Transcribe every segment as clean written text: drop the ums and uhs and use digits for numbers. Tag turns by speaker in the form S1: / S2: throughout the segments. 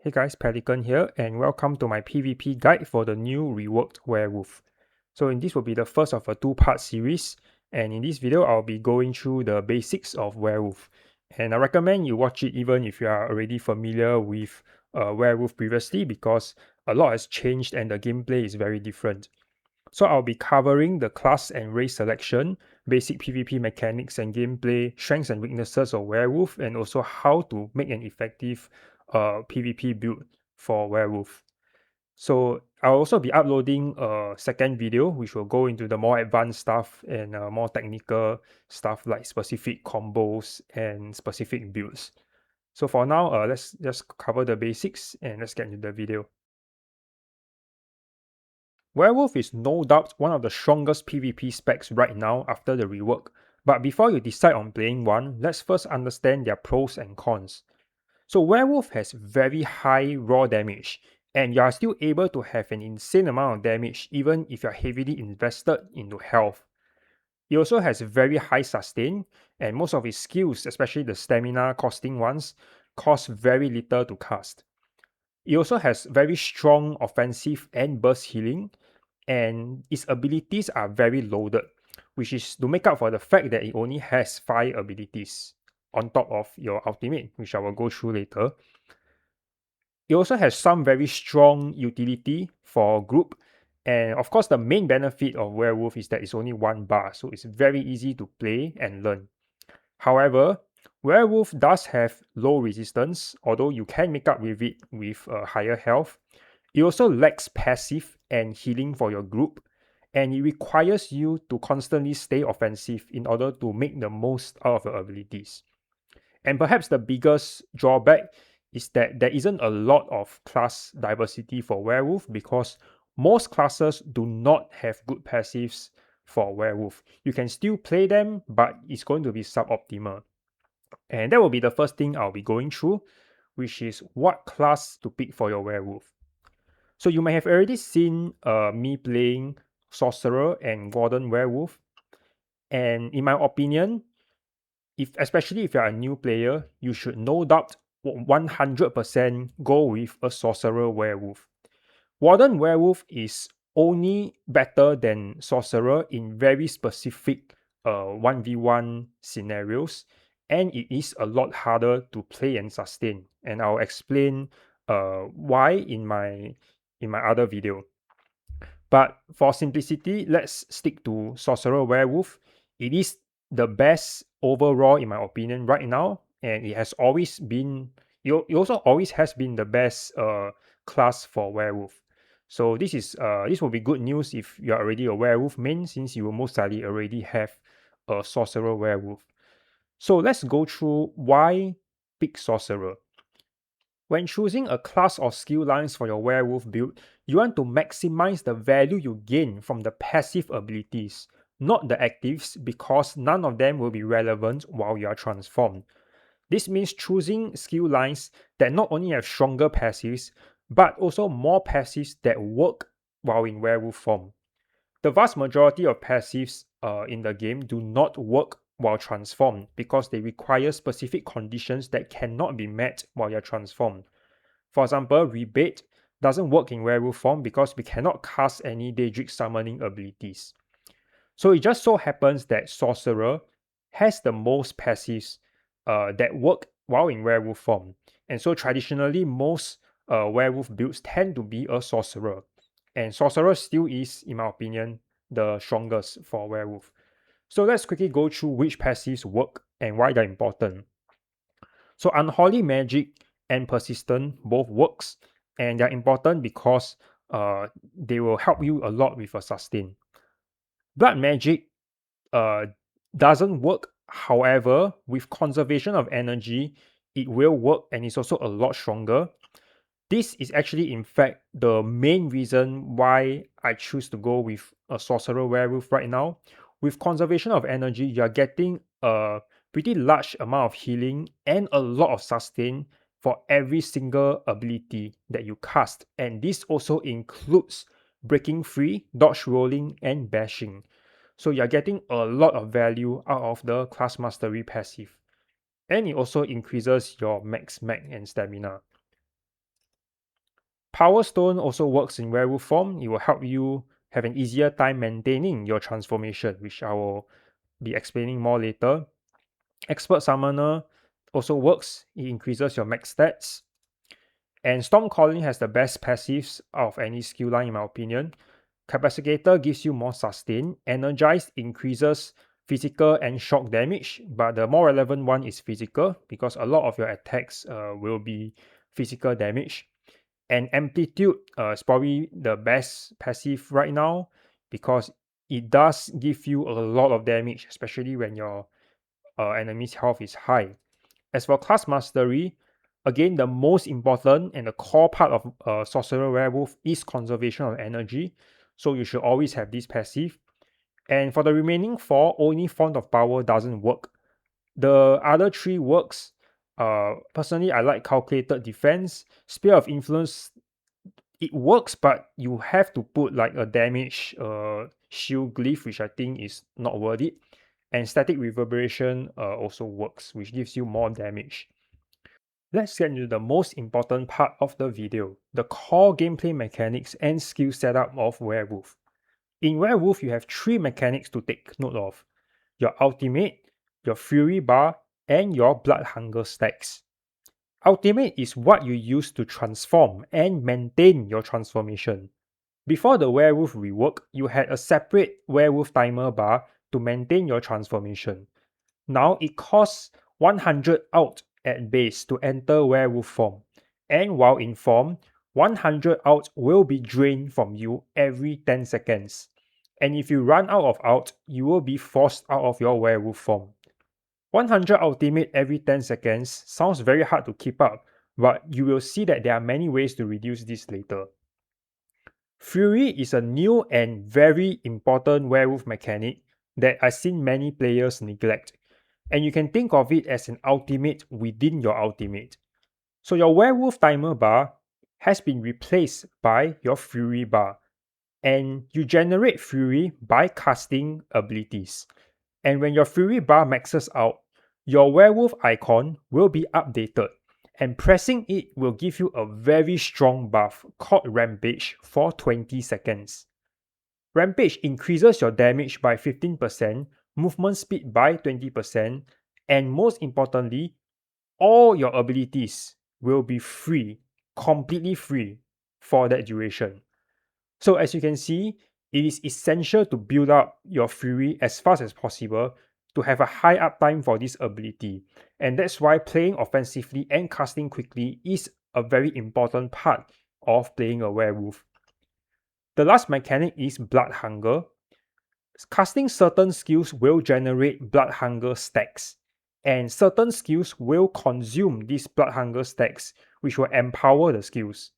S1: Hey guys, Pelican here, and welcome to my PvP guide for the new reworked werewolf. So in this will be the first of a two-part series, and in this video I'll be going through the basics of werewolf. And I recommend you watch it even if you are already familiar with werewolf previously, because a lot has changed and the gameplay is very different. So I'll be covering the class and race selection, basic PvP mechanics and gameplay, strengths and weaknesses of werewolf, and also how to make an effective PvP build for werewolf. So I'll also be uploading a second video which will go into the more advanced stuff and more technical stuff like specific combos and specific builds. So for now, let's just cover the basics and let's get into the video. Werewolf is no doubt one of the strongest PvP specs right now after the rework, but before you decide on playing one, let's first understand their pros and cons. So Werewolf has very high raw damage, and you are still able to have an insane amount of damage even if you are heavily invested into health. It also has very high sustain, and most of its skills, especially the stamina costing ones, cost very little to cast. It also has very strong offensive and burst healing, and its abilities are very loaded, which is to make up for the fact that it only has 5 abilities on top of your ultimate, which I will go through later. It also has some very strong utility for group, and of course the main benefit of werewolf is that it's only one bar, so it's very easy to play and learn. However, werewolf does have low resistance, although you can make up with it with higher health. It also lacks passive and healing for your group, and it requires you to constantly stay offensive in order to make the most out of your abilities. And perhaps the biggest drawback is that there isn't a lot of class diversity for werewolf, because most classes do not have good passives for werewolf. You can still play them, but it's going to be suboptimal. And that will be the first thing I'll be going through, which is what class to pick for your werewolf. So you may have already seen me playing Sorcerer and Warden Werewolf. And in my opinion, especially if you're a new player, you should no doubt 100% go with a Sorcerer Werewolf. Warden Werewolf is only better than Sorcerer in very specific 1v1 scenarios, and it is a lot harder to play and sustain. And I'll explain why in my other video. But for simplicity, let's stick to Sorcerer Werewolf. It is the best overall, in my opinion, right now, and it has always been. It also always has been the best class for werewolf. So this will be good news if you are already a werewolf main, since you will most likely already have a Sorcerer Werewolf. So let's go through why pick Sorcerer. When choosing a class or skill lines for your werewolf build, you want to maximize the value you gain from the passive abilities, not the actives, because none of them will be relevant while you are transformed. This means choosing skill lines that not only have stronger passives, but also more passives that work while in werewolf form. The vast majority of passives in the game do not work while transformed, because they require specific conditions that cannot be met while you're transformed. For example, Rebate doesn't work in werewolf form because we cannot cast any Daedric summoning abilities. So it just so happens that Sorcerer has the most passives that work while in werewolf form. And so traditionally, most werewolf builds tend to be a Sorcerer. And Sorcerer still is, in my opinion, the strongest for werewolf. So let's quickly go through which passives work and why they're important. So Unholy Magic and Persistent both works, and they're important because they will help you a lot with a sustain. Blood Magic uh, doesn't work. However, with Conservation of Energy, it will work, and it's also a lot stronger. This is actually, in fact, the main reason why I choose to go with a Sorcerer Werewolf right now. With Conservation of Energy, you're getting a pretty large amount of healing and a lot of sustain for every single ability that you cast. And this also includes Breaking Free, Dodge Rolling, and Bashing. So you're getting a lot of value out of the Class Mastery passive. And it also increases your max mag and stamina. Power Stone also works in werewolf form. It will help you have an easier time maintaining your transformation, which I will be explaining more later. Expert Summoner also works. It increases your max stats. And Storm Calling has the best passives out of any skill line in my opinion. Capacitator gives you more sustain. Energized increases physical and shock damage, but the more relevant one is physical because a lot of your attacks will be physical damage. And Amplitude is probably the best passive right now because it does give you a lot of damage, especially when your enemy's health is high. As for class mastery, again, the most important and the core part of Sorcerer Werewolf is conservation of energy. So you should always have this passive. And for the remaining 4, only Font of Power doesn't work. The other 3 works. Personally, I like Calculated Defense. Spear of Influence, it works, but you have to put like a damage shield glyph, which I think is not worth it. And Static Reverberation also works, which gives you more damage. Let's get into the most important part of the video, the core gameplay mechanics and skill setup of Werewolf. In Werewolf, you have 3 mechanics to take note of: your ultimate, your fury bar, and your blood hunger stacks. Ultimate is what you use to transform and maintain your transformation. Before the Werewolf rework, you had a separate Werewolf timer bar to maintain your transformation. Now it costs 100 out at base to enter werewolf form, and while in form, 100 out will be drained from you every 10 seconds. And if you run out of out, you will be forced out of your werewolf form. 100 ultimate every 10 seconds sounds very hard to keep up, but you will see that there are many ways to reduce this later. Fury is a new and very important werewolf mechanic that I've seen many players neglect. And you can think of it as an ultimate within your ultimate. So your werewolf timer bar has been replaced by your fury bar. And you generate fury by casting abilities. And when your fury bar maxes out, your werewolf icon will be updated. And pressing it will give you a very strong buff called Rampage for 20 seconds. Rampage increases your damage by 15%, movement speed by 20%, and most importantly, all your abilities will be free, completely free for that duration. So as you can see, it is essential to build up your fury as fast as possible to have a high uptime for this ability. And that's why playing offensively and casting quickly is a very important part of playing a werewolf. The last mechanic is blood hunger. Casting certain skills will generate blood hunger stacks, and certain skills will consume these blood hunger stacks, which will empower the skills.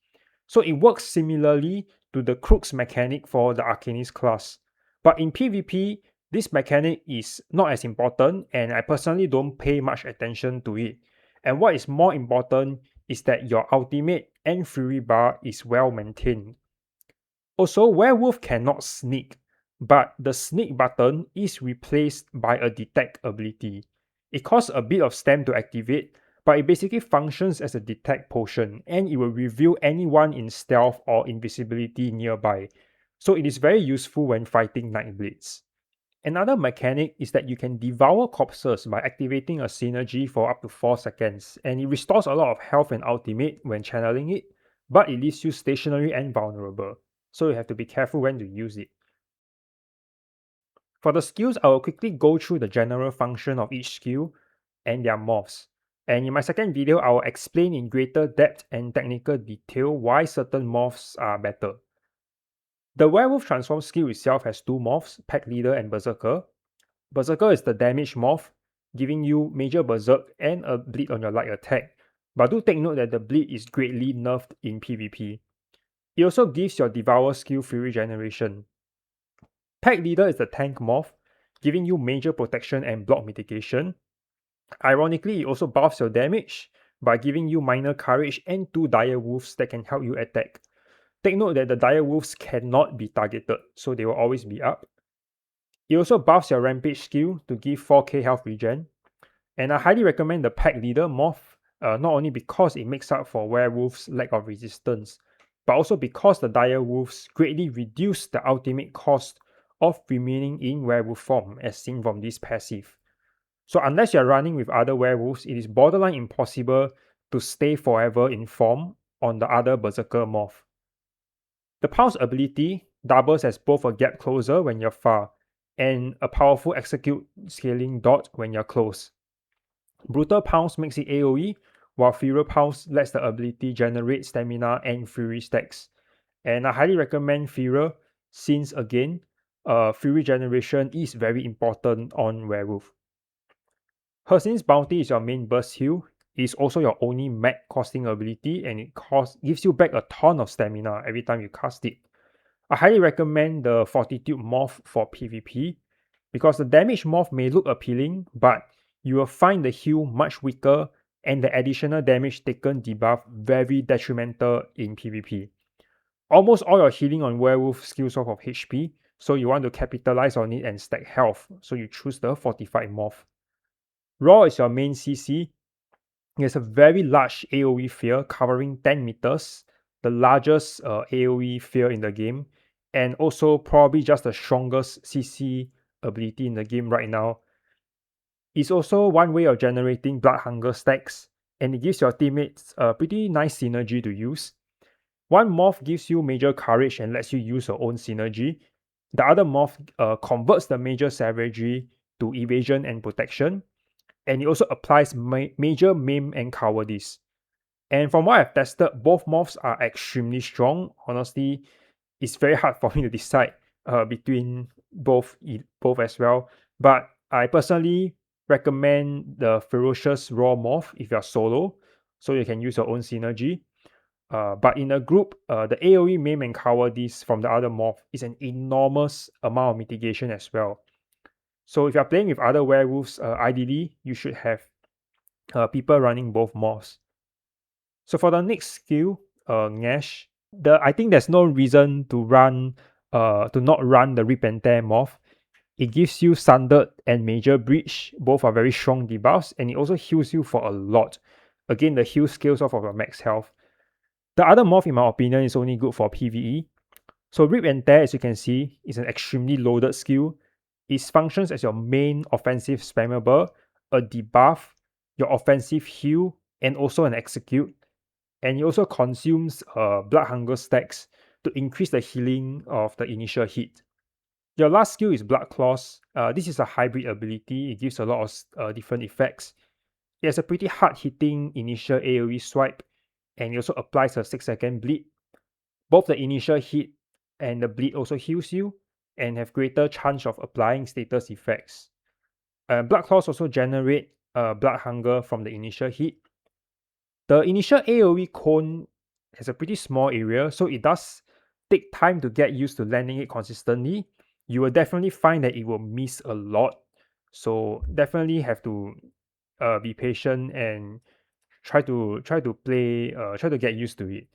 S1: So it works similarly to the Crux mechanic for the Arcanist class. But in PvP, this mechanic is not as important, and I personally don't pay much attention to it. And what is more important is that your ultimate and fury bar is well maintained. Also, Werewolf cannot sneak, but the sneak button is replaced by a detect ability. It costs a bit of stamina to activate, but it basically functions as a detect potion, and it will reveal anyone in stealth or invisibility nearby. So it is very useful when fighting Nightblades. Another mechanic is that you can devour corpses by activating a synergy for up to 4 seconds, and it restores a lot of health and ultimate when channeling it, but it leaves you stationary and vulnerable. So you have to be careful when to use it. For the skills, I will quickly go through the general function of each skill and their morphs. And in my second video, I will explain in greater depth and technical detail why certain morphs are better. The Werewolf Transform skill itself has 2 morphs, Pack Leader and Berserker. Berserker is the damage morph, giving you major berserk and a bleed on your light attack. But do take note that the bleed is greatly nerfed in PvP. It also gives your Devour skill Fury Generation. Pack Leader is the tank morph, giving you major protection and block mitigation. Ironically, it also buffs your damage by giving you minor courage and 2 dire wolves that can help you attack. Take note that the dire wolves cannot be targeted, so they will always be up. It also buffs your Rampage skill to give 4k health regen. And I highly recommend the Pack Leader morph, not only because it makes up for Werewolf's lack of resistance, but also because the dire wolves greatly reduce the ultimate cost of remaining in werewolf form, as seen from this passive. So unless you're running with other werewolves, it is borderline impossible to stay forever in form on the other berserker morph. The Pulse ability doubles as both a gap closer when you're far and a powerful execute scaling dot when you're close. Brutal Pounce makes it AoE, while Furious Pounce lets the ability generate stamina and fury stacks. And I highly recommend Furious since, again, fury generation is very important on werewolf. Hersin's Bounty is your main burst heal. It is also your only mag costing ability, and it gives you back a ton of stamina every time you cast it. I highly recommend the Fortitude Morph for PvP because the damage morph may look appealing, but you will find the heal much weaker and the additional damage taken debuff very detrimental in PvP. Almost all your healing on werewolf skills off of HP, so you want to capitalize on it and stack health, so you choose the Fortified Morph. Raw is your main CC. It has a very large AoE sphere covering 10 meters, the largest AoE sphere in the game, and also probably just the strongest CC ability in the game right now. It's also one way of generating blood hunger stacks, and it gives your teammates a pretty nice synergy to use. One morph gives you major courage and lets you use your own synergy. The other morph converts the major savagery to evasion and protection, and it also applies major maim and cowardice. And from what I've tested, both morphs are extremely strong. Honestly, it's very hard for me to decide between both as well. But I personally recommend the Ferocious Raw morph if you're solo, so you can use your own synergy. But in a group, the AoE maim and cowardice from the other morph is an enormous amount of mitigation as well. So if you're playing with other werewolves, ideally you should have people running both morphs. So for the next skill, Gnash, I think there's no reason to not run the Rip and Tear morph. It gives you Sundered and Major Breach, both are very strong debuffs, and it also heals you for a lot. Again, the heal scales off of your max health. The other morph, in my opinion, is only good for PvE. So Rip and Tear, as you can see, is an extremely loaded skill. It functions as your main offensive spammable, a debuff, your offensive heal, and also an execute. And it also consumes blood hunger stacks to increase the healing of the initial hit. Your last skill is Blood Claws. This is a hybrid ability. It gives a lot of different effects. It has a pretty hard-hitting initial AoE swipe, and it also applies a 6-second bleed. Both the initial hit and the bleed also heals you, and have greater chance of applying status effects. Blood Claws also generate blood hunger from the initial hit. The initial AoE cone has a pretty small area, so it does take time to get used to landing it consistently. You will definitely find that it will miss a lot, so definitely have to be patient and try to get used to it.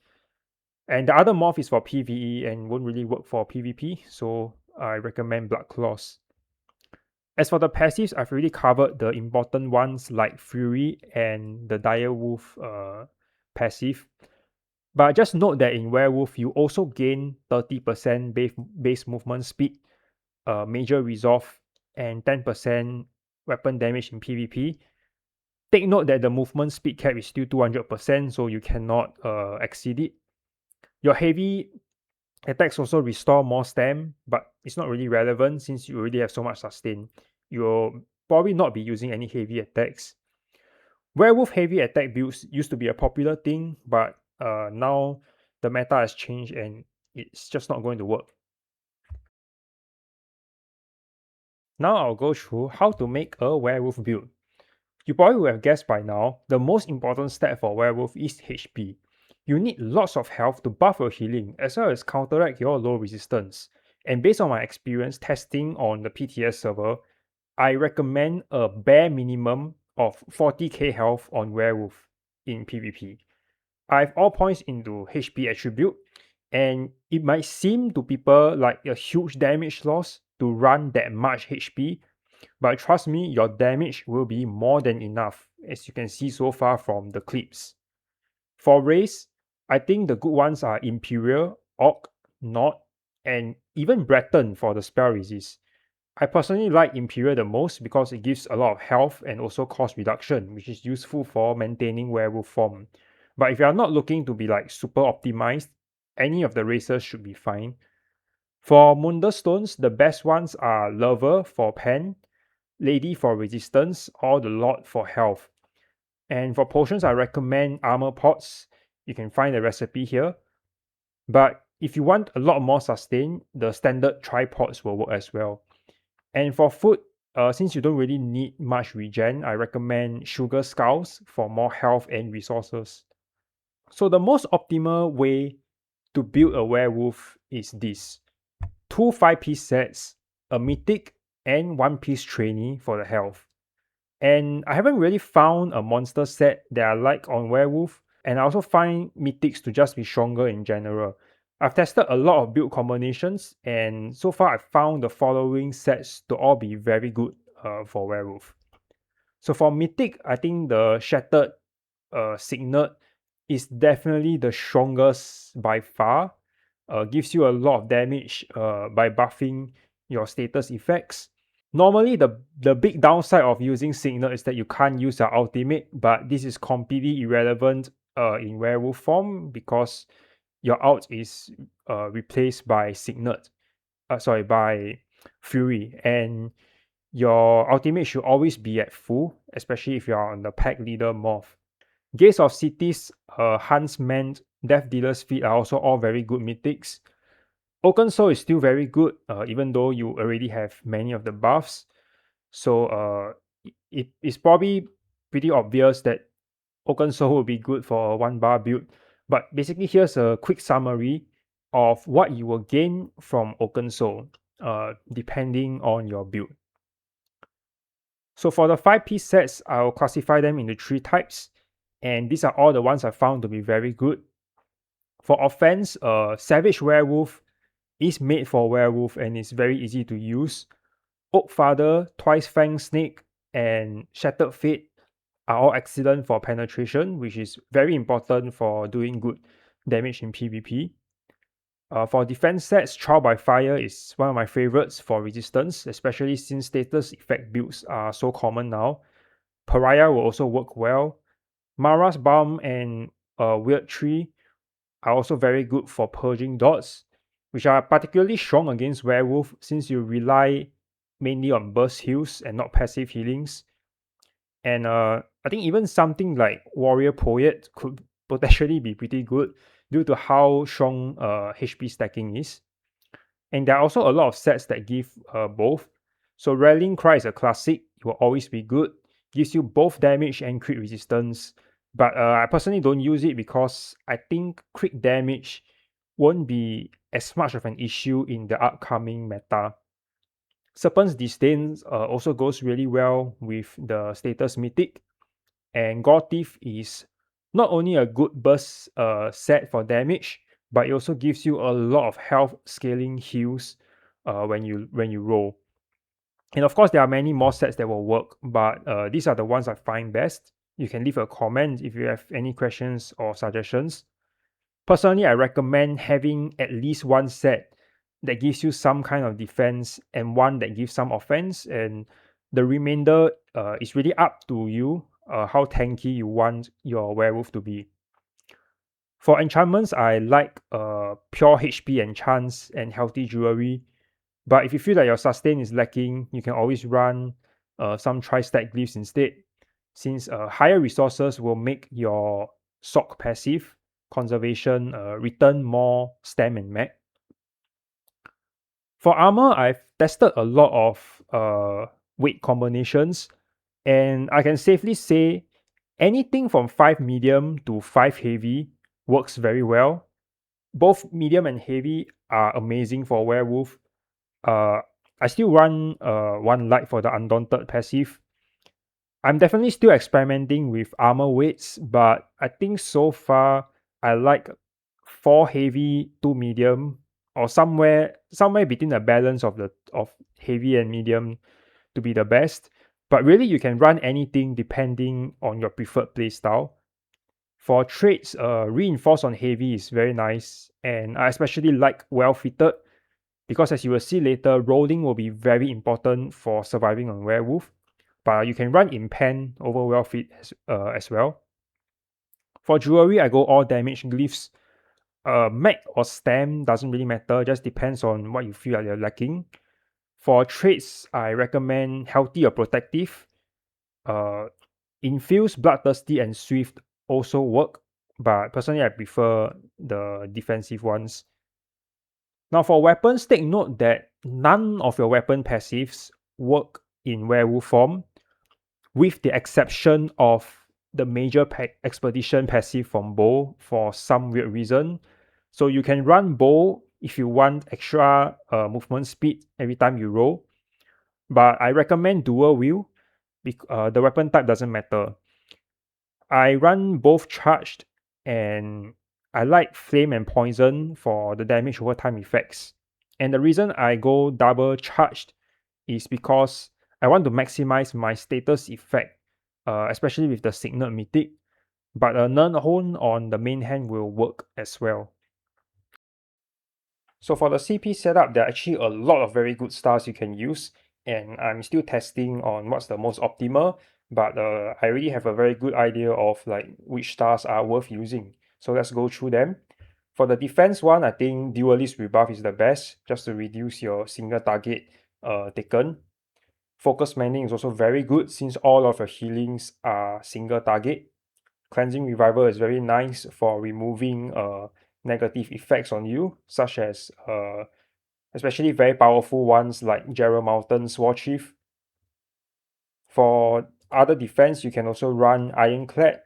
S1: And the other morph is for PvE and won't really work for PvP, so I recommend Blood Claws. As for the passives, I've already covered the important ones like Fury and the Dire Wolf passive. But just note that in Werewolf, you also gain 30% base movement speed, major resolve, and 10% weapon damage in PvP. Take note that the movement speed cap is still 200%, so you cannot exceed it. Your heavy attacks also restore more stam, but it's not really relevant since you already have so much sustain. You'll probably not be using any heavy attacks. Werewolf heavy attack builds used to be a popular thing, but now the meta has changed and it's just not going to work. Now I'll go through how to make a werewolf build. You probably would have guessed by now, the most important stat for werewolf is HP. You need lots of health to buff your healing as well as counteract your low resistance. And based on my experience testing on the PTS server, I recommend a bare minimum of 40k health on werewolf in PvP. I have all points into HP attribute, and it might seem to people like a huge damage loss to run that much HP, but trust me, your damage will be more than enough, as you can see so far from the clips. For race, I think the good ones are Imperial, Orc, Nord, and even Breton for the spell resist. I personally like Imperial the most because it gives a lot of health and also cost reduction, which is useful for maintaining werewolf form. But if you are not looking to be like super optimized, any of the races should be fine. For Mundus stones, the best ones are Lover for pen, Lady for resistance, or the Lord for health. And for potions, I recommend armor pots. You can find the recipe here. But if you want a lot more sustain, the standard tripods will work as well. And for food, since you don't really need much regen, I recommend sugar skulls for more health and resources. So the most optimal way to build a werewolf is this. 2 5-piece sets, a mythic, and 1-piece trainee for the health. And I haven't really found a monster set that I like on werewolf, and I also find mythics to just be stronger in general. I've tested a lot of build combinations, and so far I've found the following sets to all be very good for werewolf. So for mythic, I think the shattered signet is definitely the strongest by far. Gives you a lot of damage by buffing your status effects. Normally, the big downside of using Signet is that you can't use your ultimate, but this is completely irrelevant in werewolf form because your ult is replaced by Signet, by Fury, and your ultimate should always be at full, especially if you are on the pack leader Morph. Gates of Cities, Huntsman, Death Dealer's Feet are also all very good mythics. Oaken Soul is still very good, even though you already have many of the buffs. So it's probably pretty obvious that Oaken Soul will be good for a 1-bar build. But basically, here's a quick summary of what you will gain from Oaken Soul, depending on your build. So for the 5-piece sets, I'll classify them into 3 types. And these are all the ones I found to be very good. For offense, Savage Werewolf is made for werewolf and is very easy to use. Oak Father, Twice Fang Snake, and Shattered Fate are all excellent for penetration, which is very important for doing good damage in PvP. For defense sets, Trial by Fire is one of my favorites for resistance, especially since status effect builds are so common now. Pariah will also work well. Mara's Balm and Weird Tree are also very good for purging dots, which are particularly strong against werewolf since you rely mainly on burst heals and not passive healings. And I think even something like Warrior Poet could potentially be pretty good due to how strong HP stacking is. And there are also a lot of sets that give both. So Rallying Cry is a classic, it will always be good. Gives you both damage and crit resistance. But I personally don't use it because I think crit damage won't be as much of an issue in the upcoming meta. Serpent's Disdain also goes really well with the status Mythic. And Gore Thief is not only a good burst set for damage, but it also gives you a lot of health scaling heals when you roll. And of course, there are many more sets that will work, but these are the ones I find best. You can leave a comment if you have any questions or suggestions. Personally, I recommend having at least one set that gives you some kind of defense and one that gives some offense, and the remainder is really up to you how tanky you want your werewolf to be. For enchantments, I like pure HP enchants and healthy jewelry. But if you feel that your sustain is lacking, you can always run some tri-stack glyphs instead, since higher resources will make your sock passive conservation return more stam and mag. For armor, I've tested a lot of weight combinations, and I can safely say anything from 5 medium to 5 heavy works very well. Both medium and heavy are amazing for werewolf. I still run 1 light for the Undaunted passive. I'm definitely still experimenting with armor weights, but I think so far I like 4 heavy, 2 medium, or somewhere between the balance of heavy and medium to be the best. But really, you can run anything depending on your preferred playstyle. For traits, reinforce on heavy is very nice, and I especially like well fitted because as you will see later, rolling will be very important for surviving on werewolf. But you can run in pen over well fit as well. For jewelry, I go all damage glyphs. Mag or stem doesn't really matter, just depends on what you feel like you're lacking. For traits, I recommend healthy or protective. Infuse, bloodthirsty, and swift also work, but personally I prefer the defensive ones. Now for weapons, take note that none of your weapon passives work in werewolf form, with the exception of the major expedition passive from bow for some weird reason. So you can run bow if you want extra movement speed every time you roll, but I recommend dual wield. The weapon type doesn't matter. I run both charged, and I like flame and poison for the damage over time effects. And the reason I go double charged is because I want to maximize my status effect, especially with the Signet Mythic. But a Nern Hone on the main hand will work as well. So for the CP setup, there are actually a lot of very good stars you can use, and I'm still testing on what's the most optimal, but I already have a very good idea of like which stars are worth using. So let's go through them. For the defense one, I think Duelist Rebuff is the best, just to reduce your single target taken. Focus Mending is also very good since all of your healings are single target. Cleansing Revival is very nice for removing negative effects on you, such as especially very powerful ones like Gerald Mountain's War Chief. For other defense, you can also run Ironclad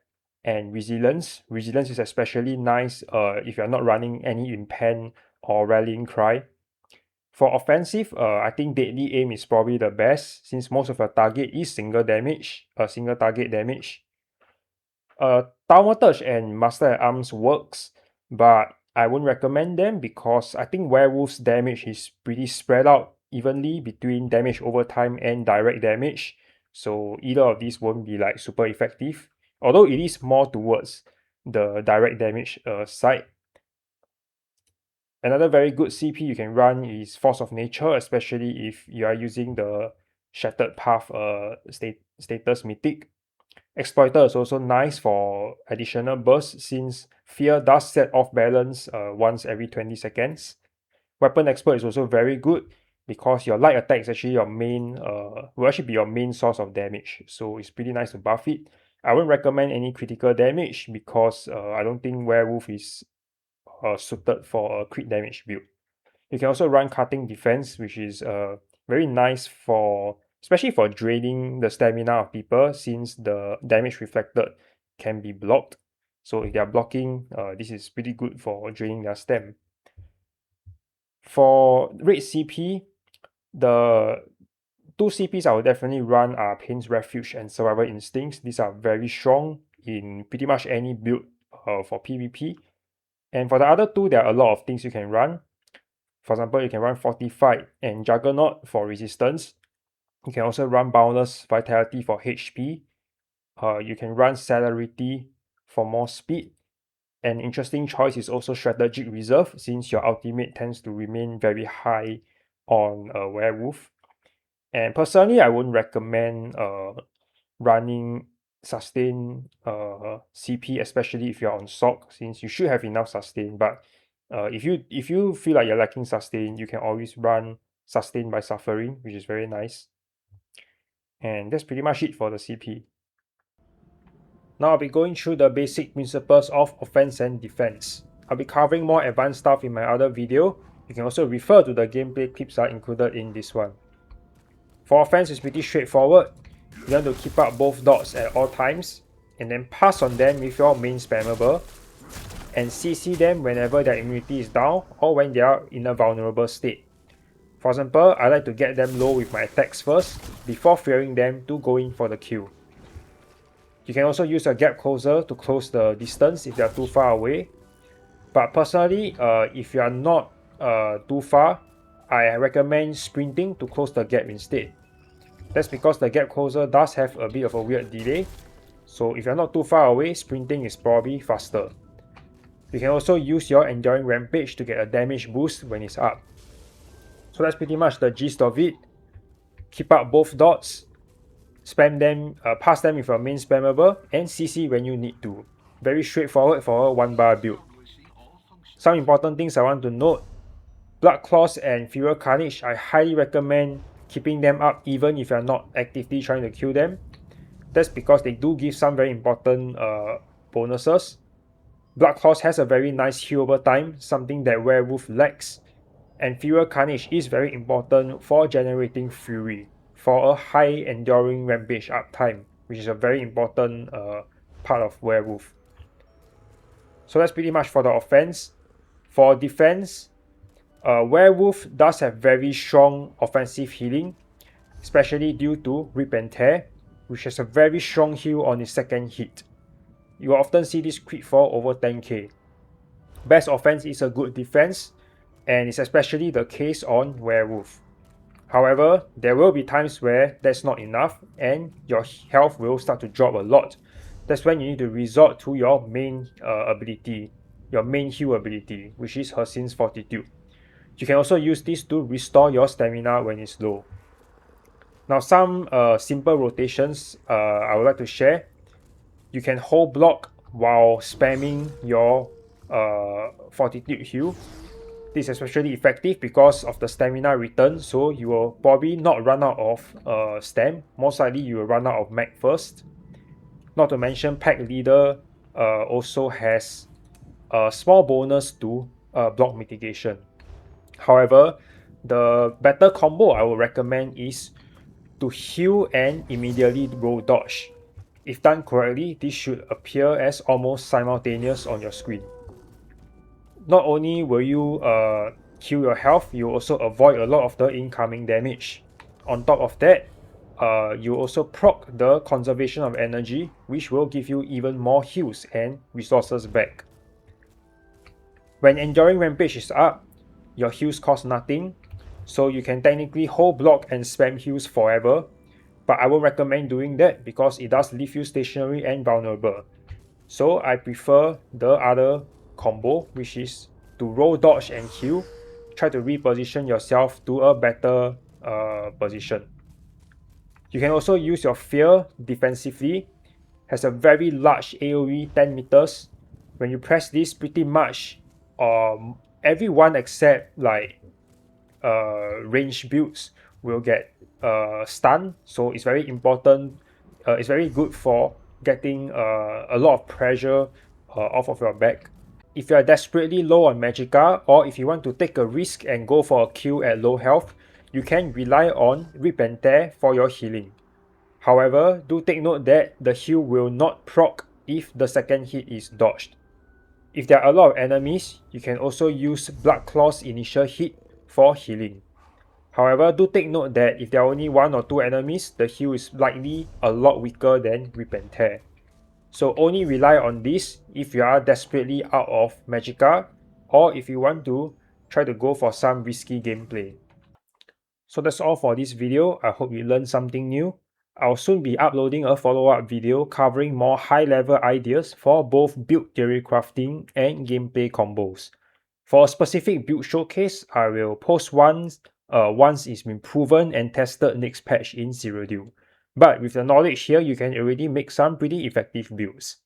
S1: and Resilience. Resilience is especially nice if you're not running any Impen or Rallying Cry. For offensive, I think Deadly Aim is probably the best since most of your target is single target damage. Thaumaturge and Master at Arms works, but I won't recommend them because I think Werewolf's damage is pretty spread out evenly between damage over time and direct damage, so either of these won't be like super effective, although it is more towards the direct damage side. Another very good CP you can run is Force of Nature, especially if you are using the Shattered Path status Mythic. Exploiter is also nice for additional bursts since Fear does set off balance once every 20 seconds. Weapon Expert is also very good because your light attack is actually your main, will actually be your main source of damage. So it's pretty nice to buff it. I won't recommend any critical damage because I don't think Werewolf is suited for a crit damage build. You can also run Cutting Defense, which is very nice for, especially for draining the stamina of people since the damage reflected can be blocked. So if they are blocking, this is pretty good for draining their stam. For rate CP, the two CPs I would definitely run are Pain's Refuge and Survival Instincts. These are very strong in pretty much any build for PvP. And for the other two, there are a lot of things you can run. For example, you can run Fortified and Juggernaut for resistance. You can also run Boundless Vitality for HP. You can run Celerity for more speed. An interesting choice is also Strategic Reserve since your ultimate tends to remain very high on a werewolf. And personally, I wouldn't recommend running sustain CP, especially if you're on SOC, since you should have enough sustain. But if you feel like you're lacking sustain, you can always run Sustain by Suffering, which is very nice. And that's pretty much it for the CP. Now I'll be going through the basic principles of offense and defense. I'll be covering more advanced stuff in my other video. You can also refer to the gameplay clips that are included in this one. For offense, it's pretty straightforward. You want to keep up both dots at all times, and then pass on them with your main spammable, and CC them whenever their immunity is down or when they are in a vulnerable state. For example, I like to get them low with my attacks first, before fearing them to go in for the kill. You can also use a gap closer to close the distance if they are too far away. But personally, if you are not too far, I recommend sprinting to close the gap instead. That's because the gap closer does have a bit of a weird delay. So if you're not too far away, sprinting is probably faster. You can also use your Enduring Rampage to get a damage boost when it's up. So that's pretty much the gist of it. Keep up both dots, spam them, pass them with your main spammable, and CC when you need to. Very straightforward for a 1-bar build. Some important things I want to note. Blood Claws and Furious Carnage, I highly recommend keeping them up even if you're not actively trying to kill them. That's because they do give some very important bonuses. Blood Claws has a very nice heal over time, something that Werewolf lacks. And Furious Carnage is very important for generating Fury for a high enduring rampage uptime, which is a very important part of Werewolf. So that's pretty much for the offense. For defense, Werewolf does have very strong offensive healing, especially due to Rip and Tear, which has a very strong heal on its second hit. You will often see this crit for over 10k. Best offense is a good defense, and it's especially the case on Werewolf. However, there will be times where that's not enough and your health will start to drop a lot. That's when you need to resort to your main ability, your main heal ability, which is Hersin's Fortitude. You can also use this to restore your stamina when it's low. Now some simple rotations I would like to share. You can hold block while spamming your Fortitude heal. This is especially effective because of the stamina return, so you will probably not run out of stam. Most likely you will run out of mag first. Not to mention Pack Leader also has a small bonus to block mitigation. However, the better combo I would recommend is to heal and immediately roll dodge. If done correctly, this should appear as almost simultaneous on your screen. Not only will you heal your health, you also avoid a lot of the incoming damage. On top of that, you also proc the conservation of energy, which will give you even more heals and resources back. When Enduring Rampage is up, your heals cost nothing, so you can technically hold block and spam heals forever, but I won't recommend doing that because it does leave you stationary and vulnerable. So I prefer the other combo, which is to roll dodge and heal. Try to reposition yourself to a better position. You can also use your Fear defensively. Has a very large AoE 10 meters. When you press this, pretty much everyone except like range builds will get stunned. So it's very important. It's very good for getting a lot of pressure off of your back. If you are desperately low on Magicka, or if you want to take a risk and go for a kill at low health, you can rely on Rip and Tear for your healing. However, do take note that the heal will not proc if the second hit is dodged. If there are a lot of enemies, you can also use Blood Claw's initial hit for healing. However, do take note that if there are only 1 or 2 enemies, the heal is likely a lot weaker than Rip and Tear. So only rely on this if you are desperately out of Magicka, or if you want to try to go for some risky gameplay. So that's all for this video. I hope you learned something new. I'll soon be uploading a follow-up video covering more high-level ideas for both build theory crafting and gameplay combos. For a specific build showcase, I will post once it's been proven and tested next patch in cyrodiil. But with the knowledge here, you can already make some pretty effective builds.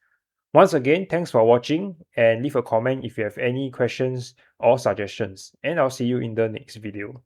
S1: Once again, thanks for watching, and leave a comment if you have any questions or suggestions, and I'll see you in the next video.